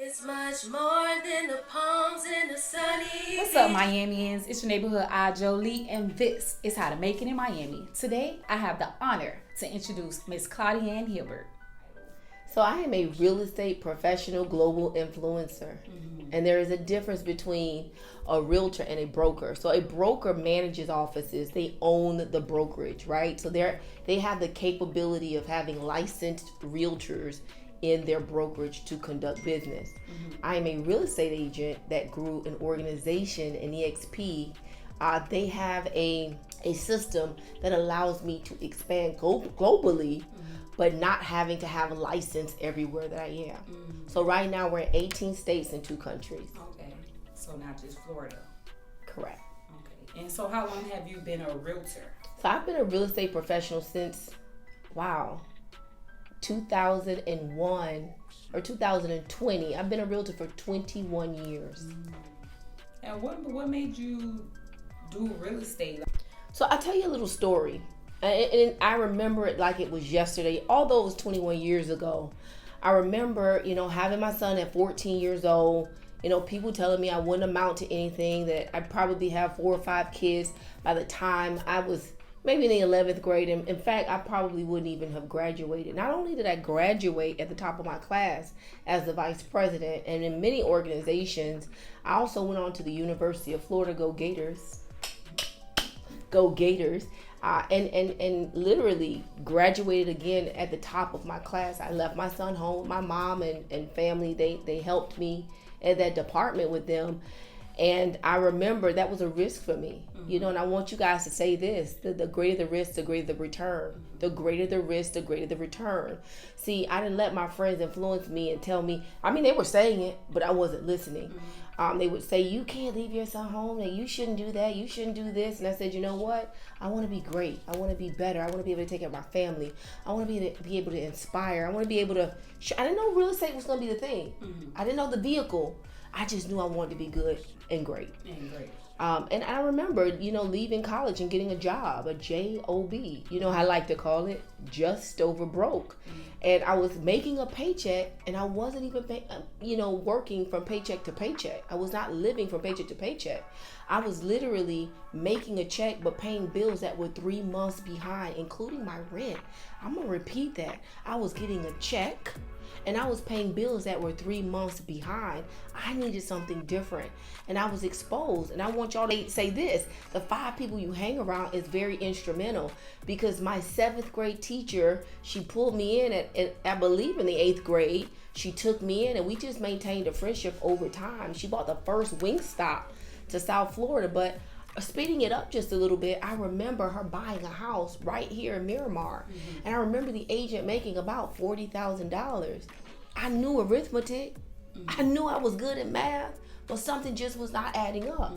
It's much more than the palms and the sunny. What's up, Miamians? It's your neighborhood I, Jolie, and this is How to Make It in Miami. Today, I have the honor to introduce Miss Claudine Hibbert. So I am a real estate professional global influencer. And there is a difference between a realtor and a broker. So a broker manages offices. They own the brokerage, right? So they have the capability of having licensed realtors in their brokerage to conduct business. I am a real estate agent that grew an organization in EXP. They have a system that allows me to expand globally, but not having to have a license everywhere that I am. So right now we're in 18 states and 2 countries. Okay, so not just Florida. Correct. Okay, and so how long have you been a realtor? So I've been a real estate professional since, 2001 or 2020. I've been a realtor for 21 years. And what made you do real estate? So I'll tell you a little story. And I remember it like it was yesterday, although it was 21 years ago. I remember, having my son at 14 years old, people telling me I wouldn't amount to anything, that I'd probably have 4 or 5 kids by the time I was maybe in the 11th grade. And in fact, I probably wouldn't even have graduated. Not only did I graduate at the top of my class as the vice president, and in many organizations, I also went on to the University of Florida. Go Gators. Go Gators. And literally graduated again at the top of my class. I left my son home with my mom and family. They helped me in that department with them. And I remember that was a risk for me, and I want you guys to say this: the greater the risk, the greater the return. The greater the risk, the greater the return. See, I didn't let my friends influence me and tell me. I mean, they were saying it, but I wasn't listening. They would say, you can't leave your son home, and you shouldn't do that, you shouldn't do this. And I said, you know what? I want to be great. I want to be better. I want to be able to take care of my family. I want to be able to inspire. I want to be able to. I didn't know real estate was going to be the thing. I didn't know the vehicle. I just knew I wanted to be good and great. And I remember, leaving college and getting a job, a job. I like to call it, just over broke. And I was making a paycheck, and I wasn't even, working from paycheck to paycheck. I was not living from paycheck to paycheck. I was literally making a check, but paying bills that were 3 months behind, including my rent. I'm going to repeat that. I was getting a check, and I was paying bills that were 3 months behind. I needed something different, and I was exposed. And I want y'all to say this: the 5 people you hang around is very instrumental, because my 7th grade teacher, she pulled me in at I believe in the 8th grade. She took me in, and we just maintained a friendship over time. She bought the first Wingstop to South Florida, but speeding it up just a little bit, I remember her buying a house right here in Miramar. And I remember the agent making about $40,000. I knew arithmetic. I knew I was good at math, but something just was not adding up.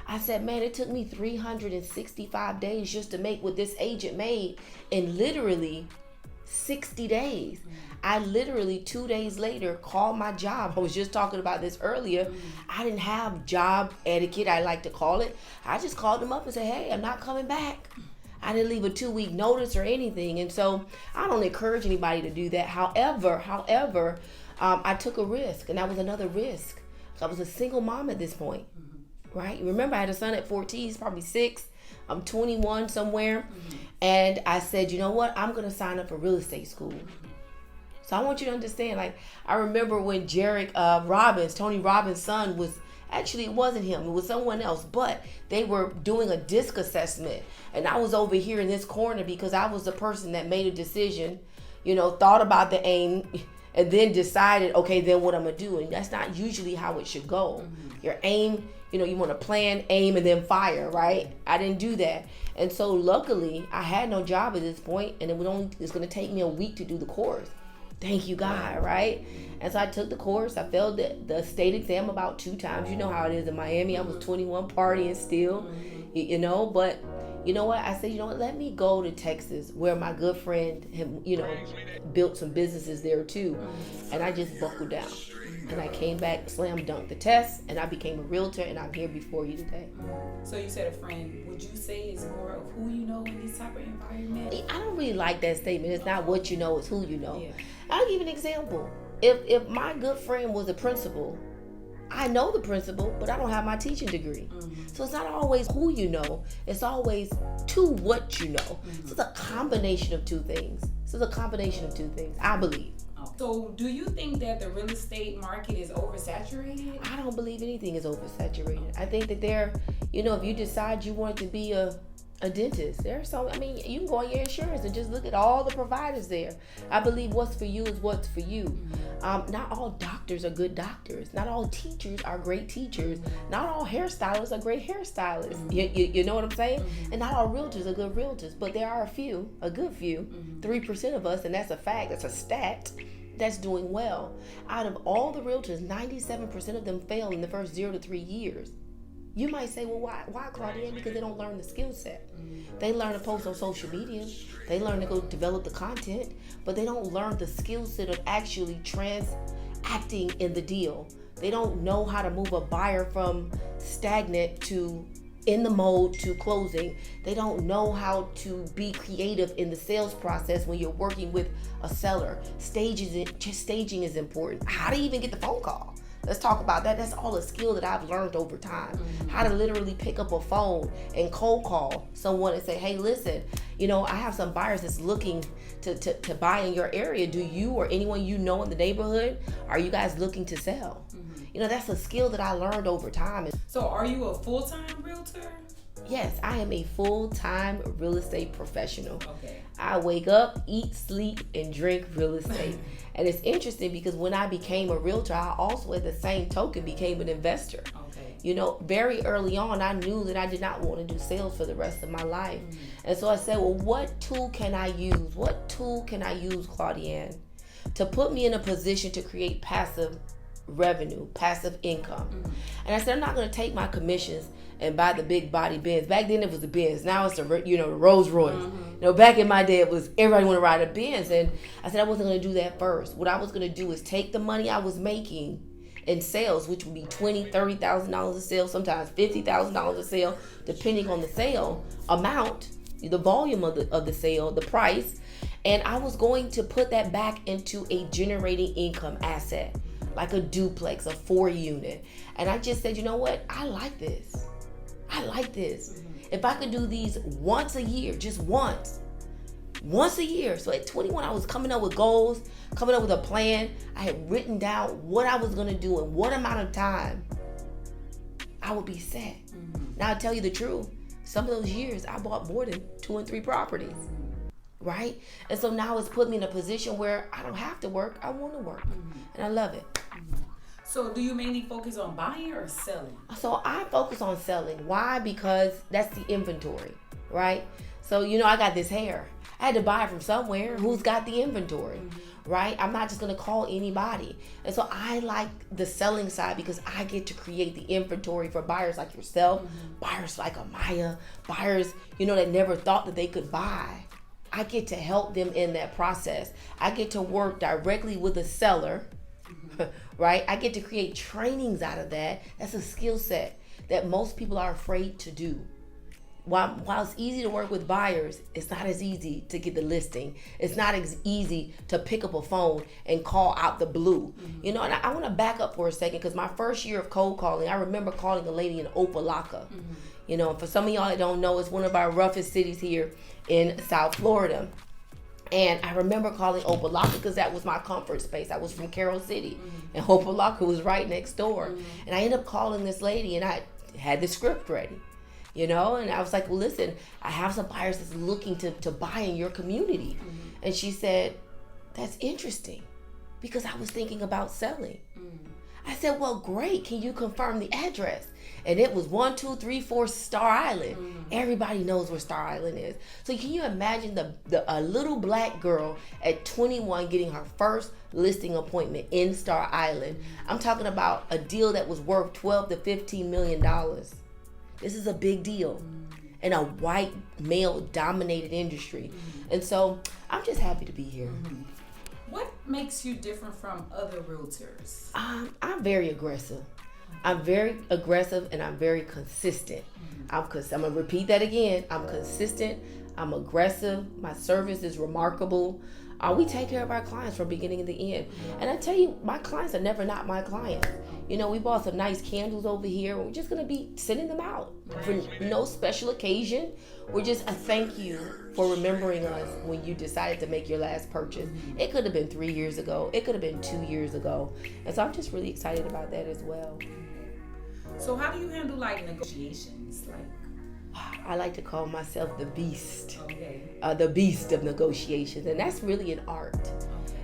I said, man, it took me 365 days just to make what this agent made in literally 60 days. I literally 2 days later called my job. I was just talking about this earlier. I didn't have job etiquette, I like to call it. I just called them up and said, hey, I'm not coming back. I didn't leave a 2-week notice or anything. And so I don't encourage anybody to do that. However, I took a risk, and that was another risk. I was a single mom at this point, right? Remember, I had a son at 14, he's probably 6. I'm 21 somewhere. And I said, you know what? I'm going to sign up for real estate school. So I want you to understand, I remember when Tony Robbins' son actually, it wasn't him, it was someone else, but they were doing a disc assessment. And I was over here in this corner because I was the person that made a decision, thought about the aim, and then decided, okay, then what I'm going to do. And that's not usually how it should go. Your aim, you want to plan, aim, and then fire, right? I didn't do that. And so luckily, I had no job at this point, and it's going to take me a week to do the course. Thank you, God, right? And so I took the course. I failed the state exam about 2 times. You know how it is in Miami. I was 21 partying still, but you know what? I said, let me go to Texas, where my good friend, built some businesses there too. And I just buckled down. And I came back, slam dunked the test, and I became a realtor, and I'm here before you today. So you said a friend. Would you say it's more of who you know in this type of environment? I don't really like that statement. It's not what you know, it's who you know. Yeah. I'll give you an example. If my good friend was a principal, I know the principal, but I don't have my teaching degree. So it's not always who you know, it's always to what you know. So it's a combination of two things. I believe. So do you think that the real estate market is oversaturated? I don't believe anything is oversaturated. I think that if you decide you want to be a dentist, there's some, you can go on your insurance and just look at all the providers there. I believe what's for you is what's for you. Not all doctors are good doctors. Not all teachers are great teachers. Not all hairstylists are great hairstylists. You know what I'm saying? And not all realtors are good realtors. But there are a good few, 3% of us, and that's a fact, that's a stat, that's doing well. Out of all the realtors, 97% of them fail in the first 0 to 3 years. You might say, well, why, Claudine? Because they don't learn the skill set. They learn to post on social media. They learn to go develop the content, but they don't learn the skill set of actually transacting in the deal. They don't know how to move a buyer from stagnant to in the mode to closing. They don't know how to be creative in the sales process when you're working with a seller. Staging is important. How to even get the phone call. Let's talk about that. That's all a skill that I've learned over time. How to literally pick up a phone and cold call someone and say, hey, listen, I have some buyers that's looking to buy in your area. Do you or anyone you know in the neighborhood, are you guys looking to sell? That's a skill that I learned over time. So are you a full-time realtor? Yes, I am a full-time real estate professional. Okay. I wake up, eat, sleep, and drink real estate. And it's interesting because when I became a realtor, I also at the same token became an investor. Okay. Very early on, I knew that I did not want to do sales for the rest of my life. And so I said, well, what tool can I use? What tool can I use, Claudine, to put me in a position to create passive revenue, passive income? And I said, I'm not going to take my commissions and buy the big body Benz. Back then it was the Benz. Now it's the Rolls Royce. Back in my day it was everybody want to ride a Benz. And I said I wasn't going to do that first. What I was going to do is take the money I was making in sales, which would be $20,000, $30,000 a sale, sometimes $50,000 a sale, depending on the sale amount, the volume of the sale, the price. And I was going to put that back into a generating income asset, like a duplex, a 4-unit. And I just said, you know what? I like this. If I could do these once a year, just once a year. So at 21, I was coming up with goals, coming up with a plan. I had written down what I was going to do and what amount of time I would be set. Now, I'll tell you the truth. Some of those years, I bought more than 2 and 3 properties. Right? And so now it's put me in a position where I don't have to work. I want to work. And I love it. So do you mainly focus on buying or selling? So I focus on selling. Why? Because that's the inventory, right? So, I got this hair. I had to buy it from somewhere. Who's got the inventory, right? I'm not just going to call anybody. And so I like the selling side because I get to create the inventory for buyers like yourself, buyers like Amaya, buyers, that never thought that they could buy. I get to help them in that process. I get to work directly with a seller, right? I get to create trainings out of that. That's a skill set that most people are afraid to do. While it's easy to work with buyers, it's not as easy to get the listing. It's not as easy to pick up a phone and call out the blue. And I want to back up for a second because my first year of cold calling, I remember calling a lady in Opelika. For some of y'all that don't know, it's one of our roughest cities here in South Florida. And I remember calling Opelika because that was my comfort space. I was from Carroll City, and Opelika was right next door. And I ended up calling this lady, and I had the script ready, and I was like, well, listen, I have some buyers that's looking to buy in your community. And she said, that's interesting because I was thinking about selling. I said, well, great. Can you confirm the address? And it was 1234 Star Island. Everybody knows where Star Island is. So can you imagine a little black girl at 21 getting her first listing appointment in Star Island? I'm talking about a deal that was worth $12 to $15 million. This is a big deal in a white male dominated industry. And so I'm just happy to be here. What makes you different from other realtors? I'm very aggressive. I'm very aggressive and I'm very consistent. I'm going to repeat that again. I'm consistent. I'm aggressive. My service is remarkable. We take care of our clients from beginning to end. And I tell you, my clients are never not my clients. You know, we bought some nice candles over here. We're just going to be sending them out for no special occasion. We're just a thank you for remembering us when you decided to make your last purchase. It could have been 3 years ago. It could have been 2 years ago. And so I'm just really excited about that as well. So how do you handle like negotiations? I like to call myself the beast. Okay. The beast of negotiations. And that's really an art.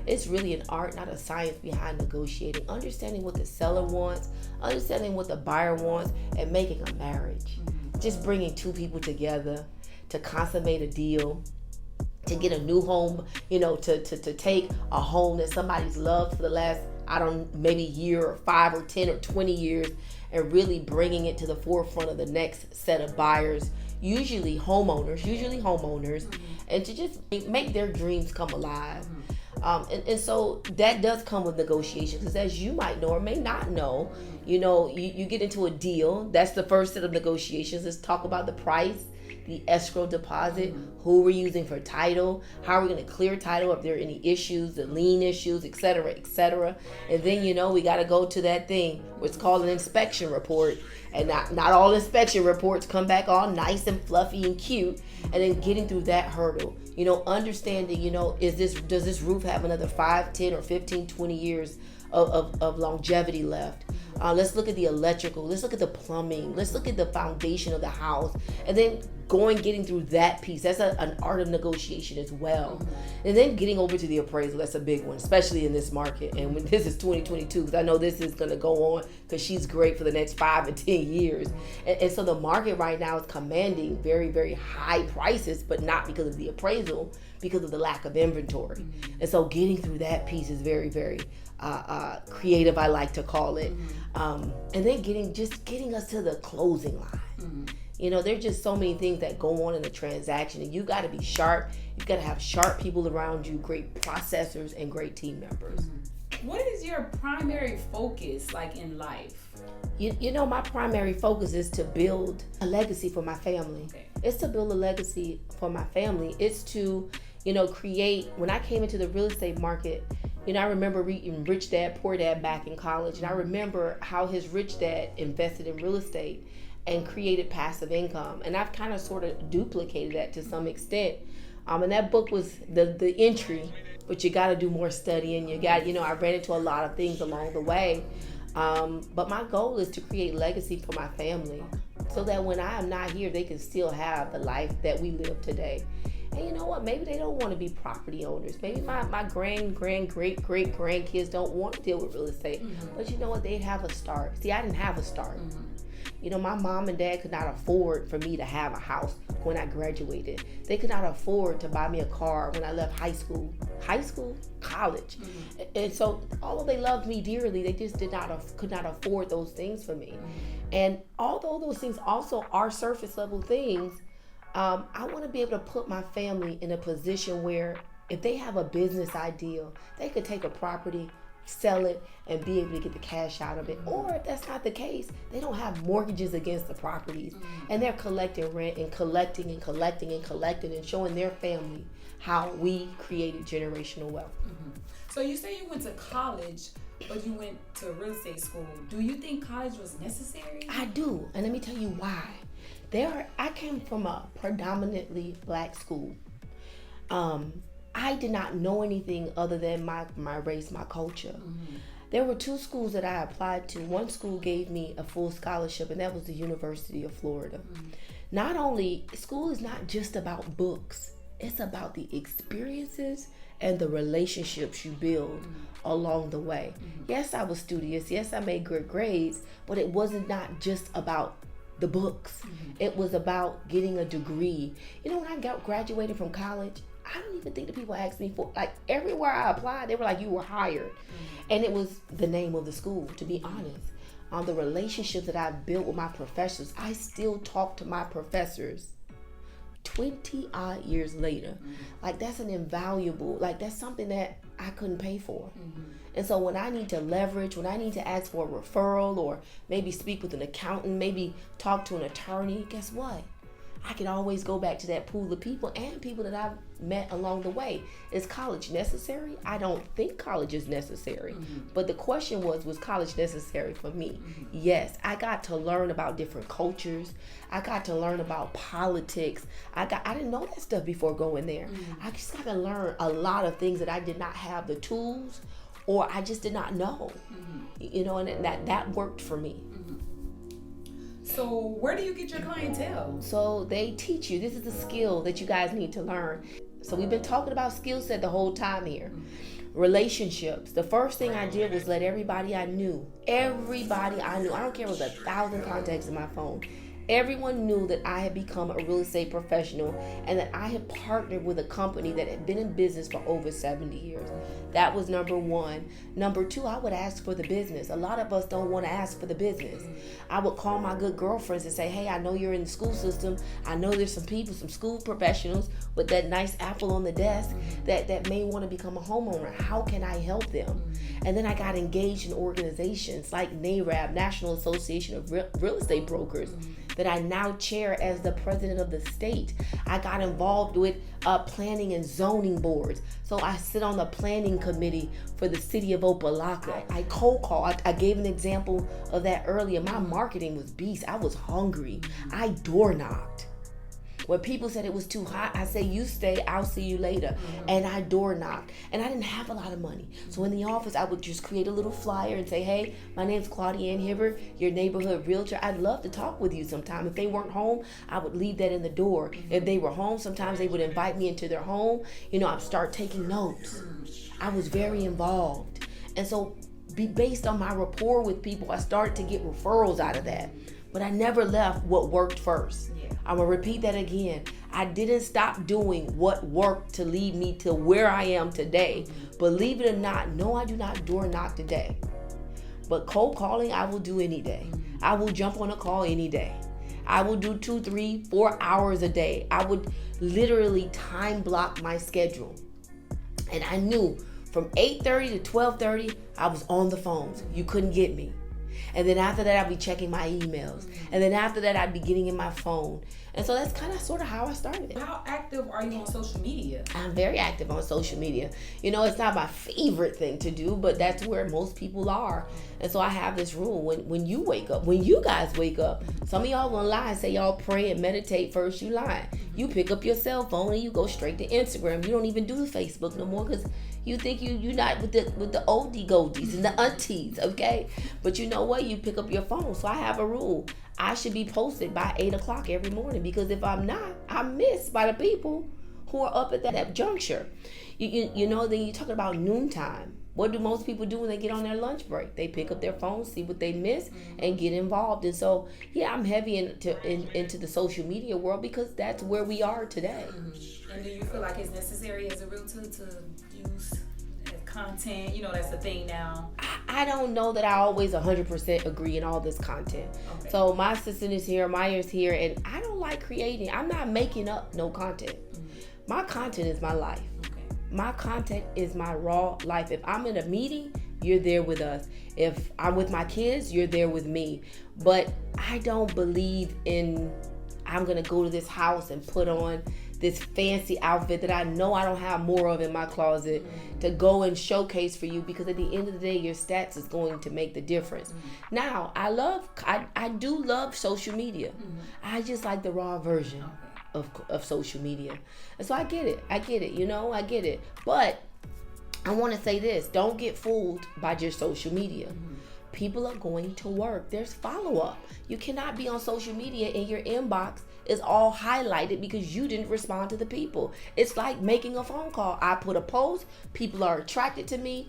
It's really an art, not a science behind negotiating. Understanding what the seller wants, understanding what the buyer wants, and making a marriage. Just bringing two people together to consummate a deal, to get a new home, you know, to take a home that somebody's loved for the last, maybe year or 5 or 10 or 20 years, and really bringing it to the forefront of the next set of buyers, usually homeowners, and to just make their dreams come alive. And so that does come with negotiations, because as you might know or may not know, you know, you get into a deal. That's the first set of negotiations. Let's talk about the price, the escrow deposit, who we're using for title, how are we going to clear title if there are any issues, the lien issues, et cetera, et cetera. And then, you know, we got to go to that thing, what's called an inspection report. And not all inspection reports come back all nice and fluffy and cute. And then getting through that hurdle, you know, understanding, you know, does this roof have another 5, 10, or 15, 20 years of longevity left? Let's look at the electrical. Let's look at the plumbing. Let's look at the foundation of the house. And then getting through that piece. That's an art of negotiation as well. And then getting over to the appraisal. That's a big one, especially in this market. And when this is 2022, because I know this is going to go on because she's great for the next 5 and 10 years. And so the market right now is commanding very, very high prices, but not because of the appraisal, because of the lack of inventory. And so getting through that piece is very, very creative, I like to call it. And then getting us to the closing line. You know, there's just so many things that go on in a transaction, and you got to be sharp. You got to have sharp people around you, great processors, and great team members. What is your primary focus like in life? You know, my primary focus is to build a legacy for my family. Okay. It's to build a legacy for my family. It's to, you know, create. When I came into the real estate market, you know, I remember reading Rich Dad, Poor Dad back in college. And I remember how his rich dad invested in real estate and created passive income. And I've kind of sort of duplicated that to some extent. And that book was the entry, but you got to do more studying. I ran into a lot of things along the way. But my goal is to create legacy for my family so that when I am not here, they can still have the life that we live today. And you know what? Maybe they don't want to be property owners. Maybe my great grandkids don't want to deal with real estate. But you know what? They'd have a start. See, I didn't have a start. You know, my mom and dad could not afford for me to have a house when I graduated. They could not afford to buy me a car when I left high school, college. And so, although they loved me dearly, they just could not afford those things for me. And although those things also are surface level things, I want to be able to put my family in a position where if they have a business idea, they could take a property, sell it, and be able to get the cash out of it. Or if that's not the case, they don't have mortgages against the properties, and they're collecting rent and collecting and showing their family how we created generational wealth. So you say you went to college, but you went to real estate school. Do you think college was necessary? I do, and let me tell you why. I came from a predominantly black school. I did not know anything other than my race, my culture. There were 2 schools that I applied to. One school gave me a full scholarship, and that was the University of Florida. Not only, school is not just about books. It's about the experiences and the relationships you build along the way. Yes, I was studious. Yes, I made good grades, but it wasn't not just about the books. It was about getting a degree. You know, when I graduated from college, I don't even think the people asked me for, like, everywhere I applied, they were like, you were hired. And it was the name of the school, to be honest. The relationships that I've built with my professors, I still talk to my professors 20 odd years later. Like, that's an invaluable, like, that's something that I couldn't pay for. And so when I need to leverage, when I need to ask for a referral, or maybe speak with an accountant, maybe talk to an attorney, guess what? I can always go back to that pool of people and people that I've met along the way. Is college necessary? I don't think college is necessary. But the question was college necessary for me? Yes, I got to learn about different cultures. I got to learn about politics. I didn't know that stuff before going there. I just got to learn a lot of things that I did not have the tools or I just did not know. You know, and that worked for me. So where do you get your clientele? So they teach you. This is a skill that you guys need to learn. So we've been talking about skill set the whole time here. Relationships. The first thing I did was let everybody I knew, I don't care if it was 1,000 contacts in my phone. Everyone knew that I had become a real estate professional and that I had partnered with a company that had been in business for over 70 years. That was number one. Number two, I would ask for the business. A lot of us don't want to ask for the business. I would call my good girlfriends and say, hey, I know you're in the school system. I know there's some people, some school professionals with that nice apple on the desk that may want to become a homeowner. How can I help them? And then I got engaged in organizations like NARAB, National Association of Real Estate Brokers, that I now chair as the president of the state. I got involved with planning and zoning boards. So I sit on the planning committee for the city of Opelika. I cold call. I gave an example of that earlier. My marketing was beast. I was hungry. I door knocked. When people said it was too hot, I say, you stay, I'll see you later. And I door knocked. And I didn't have a lot of money. So in the office, I would just create a little flyer and say, hey, my name's Claudine Hibbert, your neighborhood realtor. I'd love to talk with you sometime. If they weren't home, I would leave that in the door. If they were home, sometimes they would invite me into their home. You know, I'd start taking notes. I was very involved. And so based on my rapport with people, I started to get referrals out of that. But I never left what worked first. I'm going to repeat that again. I didn't stop doing what worked to lead me to where I am today. Believe it or not, no, I do not door knock today. But cold calling, I will do any day. I will jump on a call any day. I will do 2, 3, 4 hours a day. I would literally time block my schedule. And I knew from 8:30 to 12:30, I was on the phones. You couldn't get me. And then after that, I'd be checking my emails. And then after that, I'd be getting in my phone. And so that's kind of sort of how I started. How active are you on social media? I'm very active on social media. You know, it's not my favorite thing to do, but that's where most people are. And so I have this rule. When you wake up, when you guys wake up, some of y'all gonna lie and say y'all pray and meditate first, you lying. You pick up your cell phone and you go straight to Instagram. You don't even do Facebook no more because you think you not with the oldie goldies and the aunties, okay? But you know what? You pick up your phone. So I have a rule. I should be posted by 8 o'clock every morning because if I'm not, I'm missed by the people who are up at that juncture. You know, then you're talking about noontime. What do most people do when they get on their lunch break? They pick up their phone, see what they missed, and get involved. And so, yeah, I'm heavy into the social media world because that's where we are today. And do you feel like it's necessary as a realtor to use content? You know, that's the thing now. I don't know that I always 100% agree in all this content. Okay. So my assistant is here, Maya's here, and I don't like creating. I'm not making up no content. My content is my life. My content is my raw life. If I'm in a meeting, you're there with us. If I'm with my kids, you're there with me. But I don't believe in, I'm going to go to this house and put on this fancy outfit that I know I don't have more of in my closet to go and showcase for you, because at the end of the day, your stats is going to make the difference. Now, I do love social media. I just like the raw version of social media. And so I get it, you know, I get it. But I want to say this, don't get fooled by just social media. People are going to work. There's follow-up. You cannot be on social media and your inbox is all highlighted because you didn't respond to the people. It's like making a phone call. I put a post, people are attracted to me.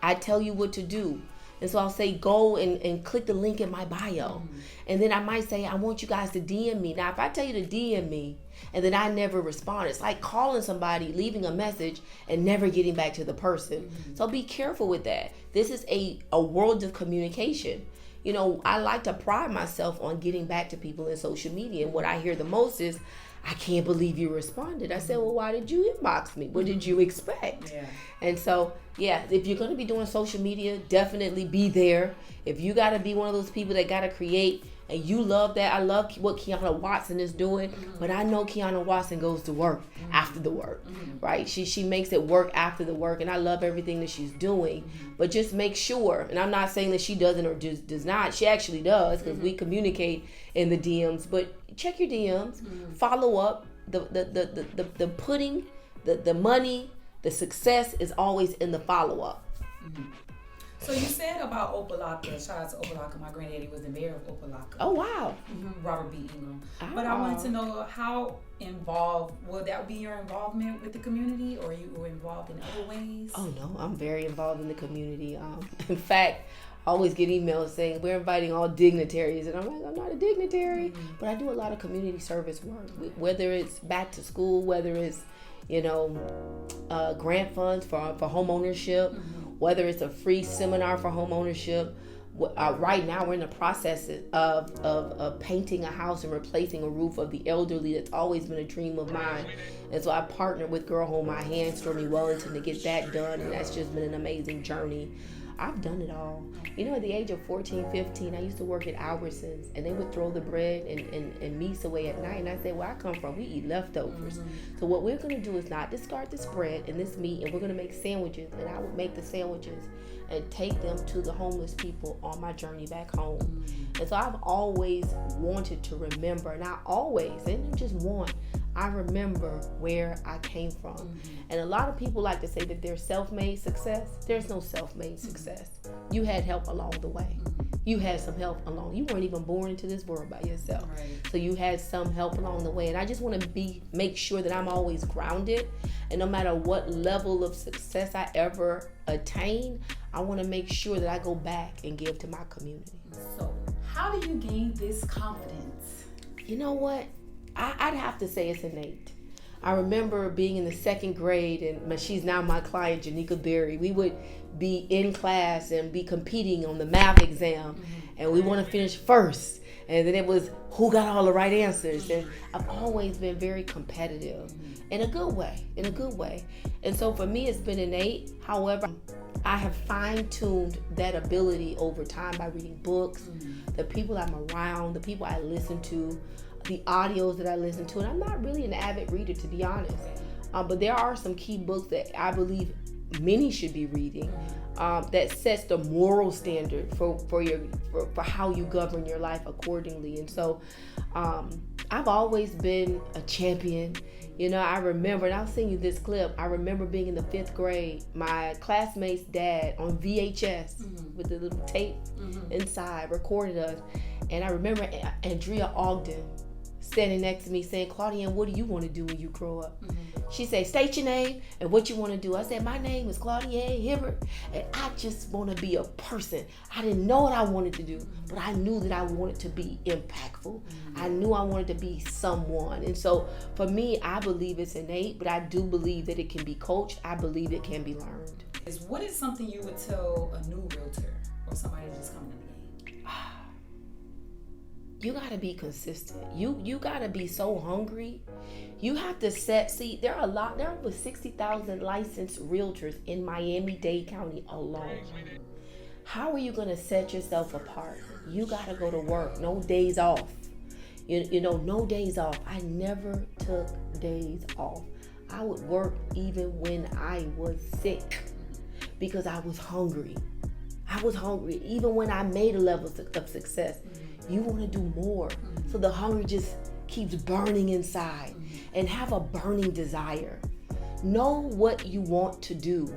I tell you what to do. And so I'll say, go and click the link in my bio. And then I might say, I want you guys to DM me. Now, if I tell you to DM me and then I never respond, it's like calling somebody, leaving a message and never getting back to the person. So be careful with that. This is a world of communication. You know, I like to pride myself on getting back to people in social media. And what I hear the most is, I can't believe you responded. I said, well, why did you inbox me? What did you expect? Yeah. And so yeah, if you're going to be doing social media, definitely be there. If you got to be one of those people that got to create, and you love that. I love what Kiana Watson is doing, but I know Kiana Watson goes to work after the work, right? She makes it work after the work, and I love everything that she's doing. But just make sure, and I'm not saying that she doesn't or just does not. She actually does, because we communicate in the DMs. But check your DMs, follow up. The pudding, the money, the success is always in the follow up. So you said about Opalaka. Shout out to Opalaka. My granddaddy was the mayor of Opalaka. Oh, wow. Robert B. Ingram. But I wanted to know how involved, will that be your involvement with the community, or you were involved in other ways? Oh, no. I'm very involved in the community. In fact, I always get emails saying we're inviting all dignitaries. And I'm like, I'm not a dignitary. But I do a lot of community service work, whether it's back to school, whether it's, grant funds for home ownership, whether it's a free seminar for home ownership. Right now we're in the process of painting a house and replacing a roof of the elderly. That's always been a dream of mine. And so I partnered with Girl Hold My Hand, Stormy Wellington, to get that done. And that's just been an amazing journey. I've done it all. At the age of 14, 15, I used to work at Albertsons, and they would throw the bread and meats away at night. And I said, where I come from, we eat leftovers. So what we're going to do is not discard this bread and this meat, and we're going to make sandwiches. And I would make the sandwiches and take them to the homeless people on my journey back home. And so I've always wanted to remember, and didn't just want, I remember where I came from. And a lot of people like to say that there's self-made success. There's no self-made success. You had help along the way. You had some help along. You weren't even born into this world by yourself. Right. So you had some help along the way. And I just want to make sure that I'm always grounded. And no matter what level of success I ever attain, I want to make sure that I go back and give to my community. So how do you gain this confidence? You know what? I'd have to say it's innate. I remember being in the second grade, and she's now my client, Janika Berry. We would be in class and be competing on the math exam, and we want to finish first. And then it was who got all the right answers. And I've always been very competitive in a good way. And so for me, it's been innate. However, I have fine-tuned that ability over time by reading books, the people I'm around, the people I listen to, the audios that I listen to. And I'm not really an avid reader, to be honest. But there are some key books that I believe many should be reading that sets the moral standard for how you govern your life accordingly. And so I've always been a champion. I remember, and I'll send you this clip. I remember being in the 5th grade, my classmate's dad on VHS with the little tape inside recorded us. And I remember Andrea Ogden standing next to me saying, Claudine, what do you want to do when you grow up? She said, state your name and what you want to do. I said, my name is Claudine Hibbert, and I just want to be a person. I didn't know what I wanted to do, but I knew that I wanted to be impactful. I knew I wanted to be someone. And so for me, I believe it's innate, but I do believe that it can be coached. I believe it can be learned. What is something you would tell a new realtor or somebody just coming in the game? You got to be consistent. You got to be so hungry. You have to there are over 60,000 licensed realtors in Miami-Dade County alone. How are you going to set yourself apart? You got to go to work. No days off. No days off. I never took days off. I would work even when I was sick because I was hungry. Even when I made a level of success. You want to do more. So the hunger just keeps burning inside. And have a burning desire. Know what you want to do.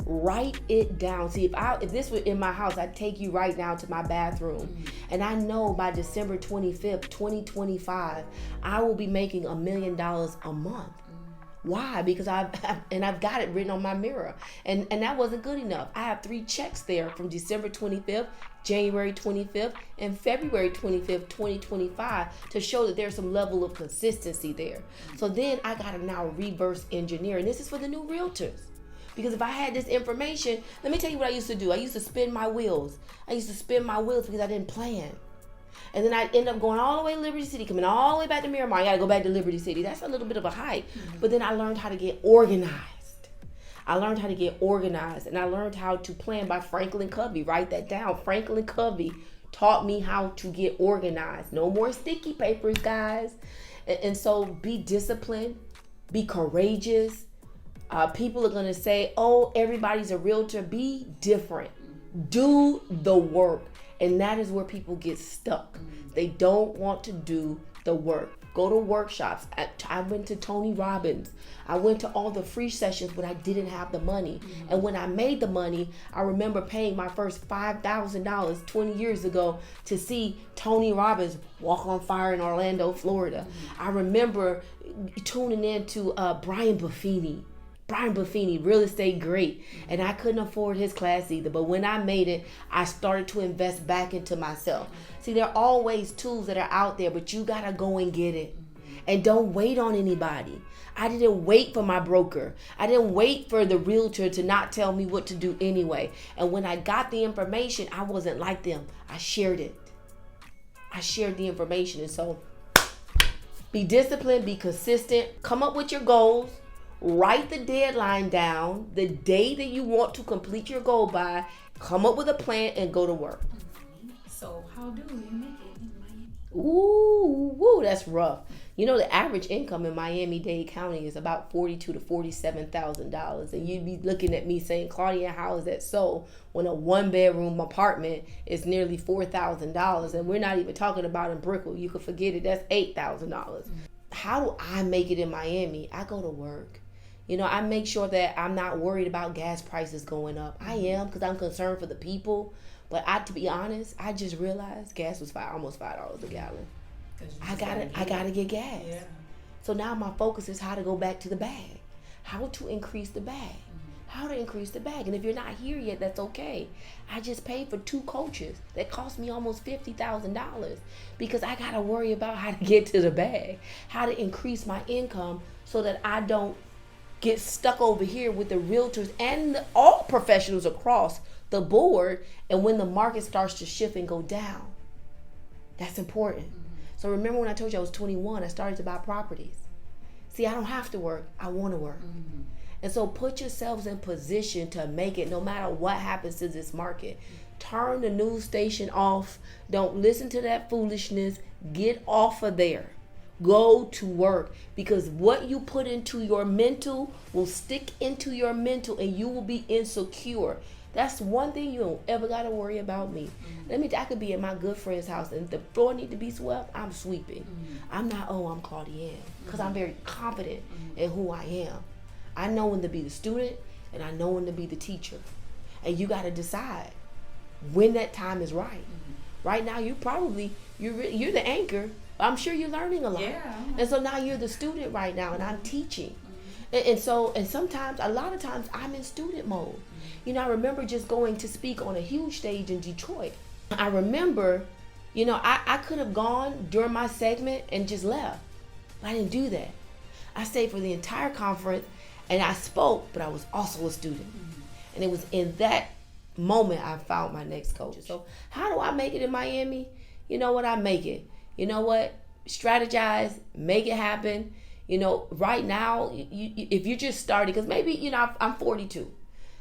Write it down. See, if this were in my house, I'd take you right now to my bathroom. And I know by December 25th, 2025, I will be making $1 million a month. Why? Because I've got it written on my mirror. And that wasn't good enough. I have 3 checks there from December 25th, January 25th, and February 25th, 2025 to show that there's some level of consistency there. So then I got to now reverse engineer. And this is for the new realtors. Because if I had this information, let me tell you what I used to do. I used to spin my wheels. Because I didn't plan. And then I'd end up going all the way to Liberty City, coming all the way back to Miramar. I got to go back to Liberty City. That's a little bit of a hike. But then I learned how to get organized. I learned how to get organized, and I learned how to plan by Franklin Covey. Write that down. Franklin Covey taught me how to get organized. No more sticky papers, guys. And so be disciplined, be courageous. People are going to say, oh, everybody's a realtor. Be different. Do the work. And that is where people get stuck. They don't want to do the work. Go to workshops. I went to Tony Robbins. I went to all the free sessions when I didn't have the money. And when I made the money, I remember paying my first $5,000 20 years ago to see Tony Robbins walk on fire in Orlando, Florida. I remember tuning in to Brian Buffini. Brian Buffini, real estate great. And I couldn't afford his class either. But when I made it, I started to invest back into myself. See, there are always tools that are out there, but you got to go and get it. And don't wait on anybody. I didn't wait for my broker. I didn't wait for the realtor to not tell me what to do anyway. And when I got the information, I wasn't like them. I shared it. I shared the information. And so be disciplined, be consistent, come up with your goals. Write the deadline down, the day that you want to complete your goal by, come up with a plan and go to work. So how do you make it in Miami? Ooh, that's rough. You know, the average income in Miami-Dade County is about $42,000 to $47,000. And you'd be looking at me saying, Claudia, how is that so? When a one-bedroom apartment is nearly $4,000. And we're not even talking about in Brickell. You could forget it. That's $8,000. How do I make it in Miami? I go to work. You know, I make sure that I'm not worried about gas prices going up. I am, because I'm concerned for the people. But to be honest, I just realized gas was almost $5 a gallon. I gotta get gas. Yeah. So now my focus is how to go back to the bag. How to increase the bag. How to increase the bag. And if you're not here yet, that's okay. I just paid for 2 coaches that cost me almost $50,000 because I gotta worry about how to get to the bag, how to increase my income so that I don't get stuck over here with the realtors and all professionals across the board. And when the market starts to shift and go down, that's important. So remember when I told you I was 21, I started to buy properties. See, I don't have to work. I want to work. And so put yourselves in position to make it no matter what happens to this market. Turn the news station off. Don't listen to that foolishness. Get off of there. Go to work, because what you put into your mental will stick into your mental and you will be insecure. That's one thing you don't ever got to worry about me. I could be at my good friend's house and if the floor need to be swept, I'm sweeping. I'm not, I'm Claudine, because I'm very confident in who I am. I know when to be the student and I know when to be the teacher. And you got to decide when that time is right. Right now, you're the anchor. I'm sure you're learning a lot. Yeah. And so now you're the student right now and I'm teaching. And sometimes, a lot of times, I'm in student mode. You know, I remember just going to speak on a huge stage in Detroit. I remember, I could have gone during my segment and just left. But I didn't do that. I stayed for the entire conference and I spoke, but I was also a student. And it was in that moment I found my next coach. So how do I make it in Miami? You know what? I make it. You know what? Strategize, make it happen. Right now, if you're just starting, because maybe, I'm 42.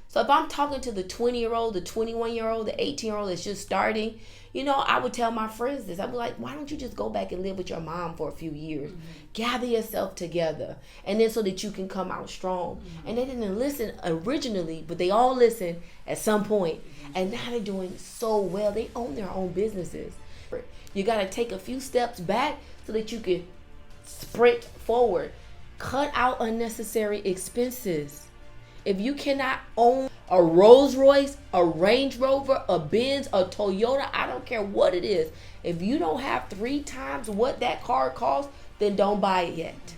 So if I'm talking to the 20-year-old, the 21-year-old, the 18-year-old that's just starting, I would tell my friends this. I'd be like, why don't you just go back and live with your mom for a few years? Gather yourself together. And then so that you can come out strong. And they didn't listen originally, but they all listened at some point. And now they're doing so well. They own their own businesses. You got to take a few steps back so that you can sprint forward. Cut out unnecessary expenses. If you cannot own a Rolls Royce, a Range Rover, a Benz, a Toyota, I don't care what it is. If you don't have 3 times what that car costs, then don't buy it yet.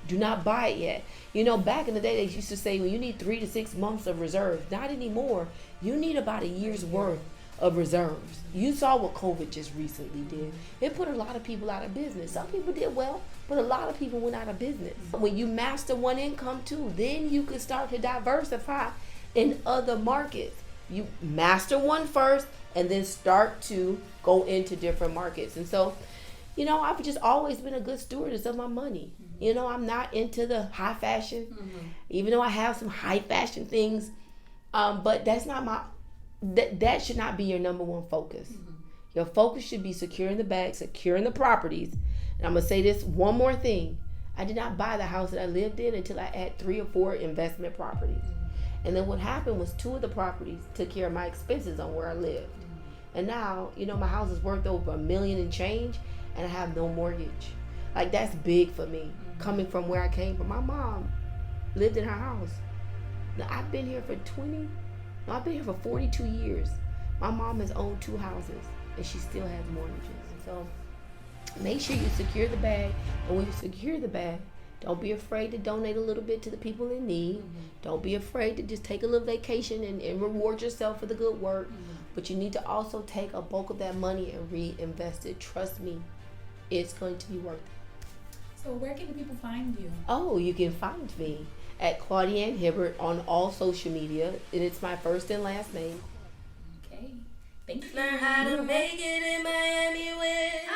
Do not buy it yet. Back in the day, they used to say, well, you need 3 to 6 months of reserves. Not anymore. You need about a year's worth of reserves. You saw what COVID just recently did. It put a lot of people out of business. Some people did well, but a lot of people went out of business. When you master one income too, then you can start to diversify in other markets. You master one first and then start to go into different markets. And so, you know, I've just always been a good stewardess of my money. You know, I'm not into the high fashion, even though I have some high fashion things. But that's not that should not be your number one focus. Your focus should be securing the bag, securing the properties. And I'm going to say this one more thing. I did not buy the house that I lived in until I had 3 or 4 investment properties. And then what happened was 2 of the properties took care of my expenses on where I lived. And now, you know, my house is worth over $1 million and change, and I have no mortgage. Like, that's big for me, coming from where I came from. My mom lived in her house. Now, I've been here for 42 years. My mom has owned 2 houses, and she still has mortgages. So make sure you secure the bag. And when you secure the bag, don't be afraid to donate a little bit to the people in need. Don't be afraid to just take a little vacation and reward yourself for the good work. But you need to also take a bulk of that money and reinvest it. Trust me, it's going to be worth it. So where can people find you? Oh, you can find me at Claudine Hibbert on all social media. And it's my first and last name. Okay. Thank you. Learn how to make it in Miami with